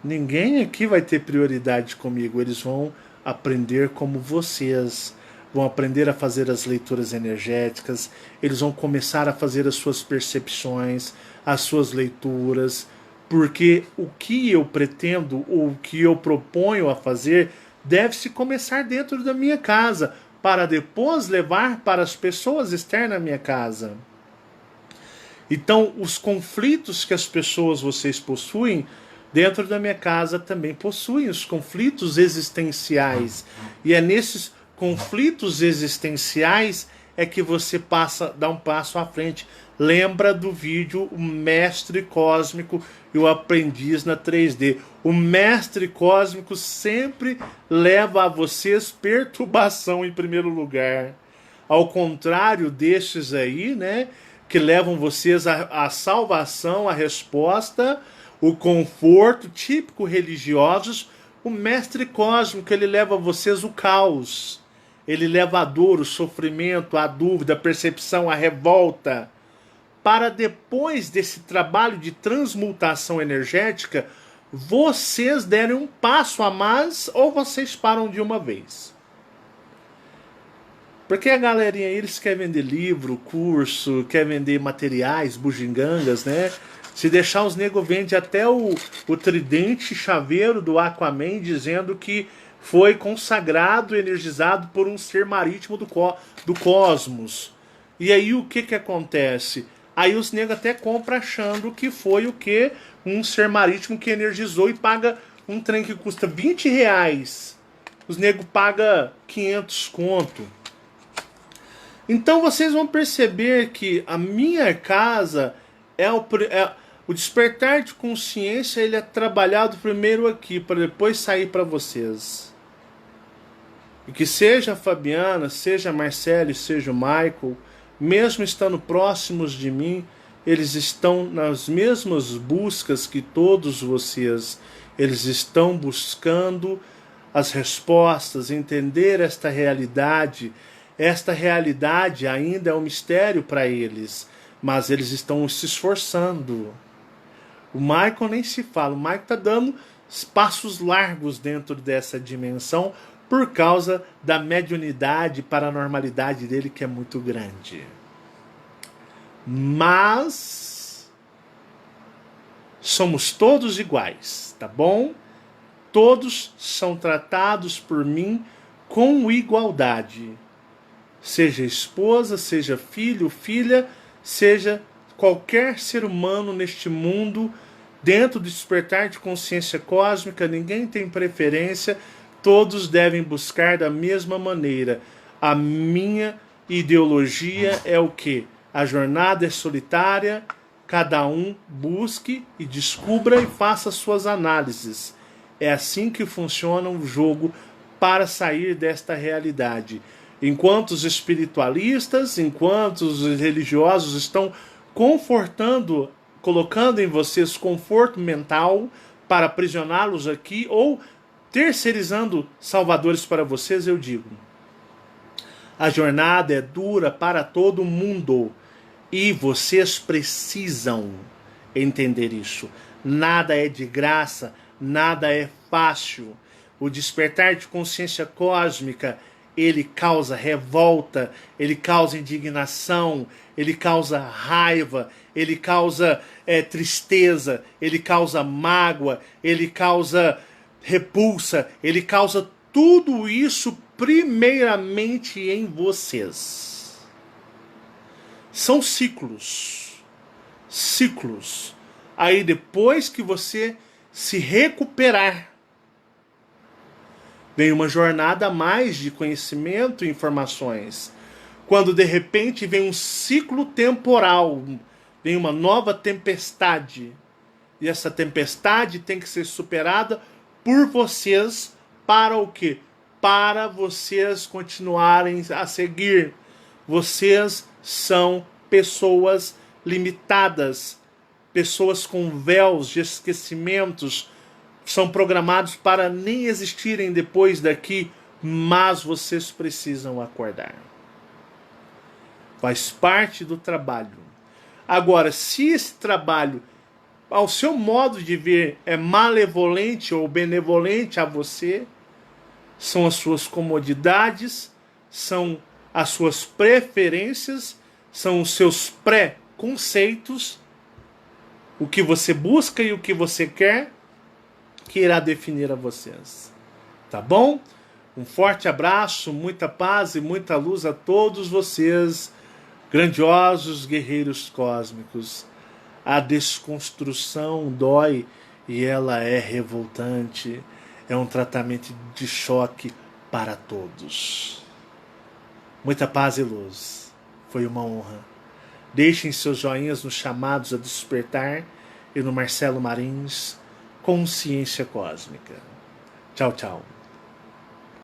ninguém aqui vai ter prioridade comigo. Eles vão aprender como vocês. Vão aprender a fazer as leituras energéticas. Eles vão começar a fazer as suas percepções, as suas leituras. Porque o que eu pretendo, ou o que eu proponho a fazer, deve-se começar dentro da minha casa, para depois levar para as pessoas externas à minha casa. Então, os conflitos que as pessoas vocês possuem, dentro da minha casa também possuem os conflitos existenciais. E é nesses conflitos existenciais é que você dá um passo à frente. Lembra do vídeo O Mestre Cósmico e o Aprendiz na 3D. O Mestre Cósmico sempre leva a vocês perturbação em primeiro lugar. Ao contrário destes aí, né, que levam vocês à salvação, à resposta, o conforto, típico religiosos, o Mestre Cósmico, ele leva a vocês o caos. Ele leva a dor, o sofrimento, a dúvida, a percepção, a revolta. Para depois desse trabalho de transmutação energética, vocês derem um passo a mais ou vocês param de uma vez. Porque a galerinha aí, eles querem vender livro, curso, quer vender materiais, bugigangas, né? Se deixar, os nego vende até o tridente chaveiro do Aquaman, dizendo que foi consagrado, energizado por um ser marítimo do cosmos. E aí o que acontece? Aí os negros até compram achando que foi o quê? Um ser marítimo que energizou e paga um trem que custa 20 reais. Os negros pagam 500 conto. Então vocês vão perceber que a minha casa o despertar de consciência, ele é trabalhado primeiro aqui, para depois sair para vocês. E que seja a Fabiana, seja a Marcele, seja o Michael, mesmo estando próximos de mim, eles estão nas mesmas buscas que todos vocês. Eles estão buscando as respostas, entender esta realidade. Esta realidade ainda é um mistério para eles, mas eles estão se esforçando. O Michael nem se fala, o Michael está dando passos largos dentro dessa dimensão por causa da mediunidade, paranormalidade dele, que é muito grande. Mas somos todos iguais, tá bom? Todos são tratados por mim com igualdade. Seja esposa, seja filho, filha, seja qualquer ser humano neste mundo, dentro do despertar de consciência cósmica, ninguém tem preferência, todos devem buscar da mesma maneira. A minha ideologia é o quê? A jornada é solitária, cada um busque e descubra e faça suas análises. É assim que funciona o jogo para sair desta realidade. Enquanto os espiritualistas, enquanto os religiosos estão confortando, colocando em vocês conforto mental para aprisioná-los aqui ou terceirizando salvadores para vocês, eu digo: a jornada é dura para todo mundo e vocês precisam entender isso. Nada é de graça, nada é fácil. O despertar de consciência cósmica, ele causa revolta, ele causa indignação, ele causa raiva, ele causa tristeza, ele causa mágoa, ele causa repulsa, ele causa tudo isso primeiramente em vocês. São ciclos. Ciclos. Aí depois que você se recuperar, Vem uma jornada a mais de conhecimento e informações. Quando de repente vem um ciclo temporal, vem uma nova tempestade. E essa tempestade tem que ser superada por vocês para o quê? Para vocês continuarem a seguir. Vocês são pessoas limitadas, pessoas com véus de esquecimentos, são programados para nem existirem depois daqui, mas vocês precisam acordar. Faz parte do trabalho. Agora, se esse trabalho, ao seu modo de ver, é malevolente ou benevolente a você, são as suas comodidades, são as suas preferências, são os seus pré-conceitos, o que você busca e o que você quer, que irá definir a vocês. Tá bom? Um forte abraço, muita paz e muita luz a todos vocês, grandiosos guerreiros cósmicos. A desconstrução dói e ela é revoltante. É um tratamento de choque para todos. Muita paz e luz. Foi uma honra. Deixem seus joinhas nos chamados a despertar e no Marcelo Marins Consciência Cósmica. Tchau, tchau.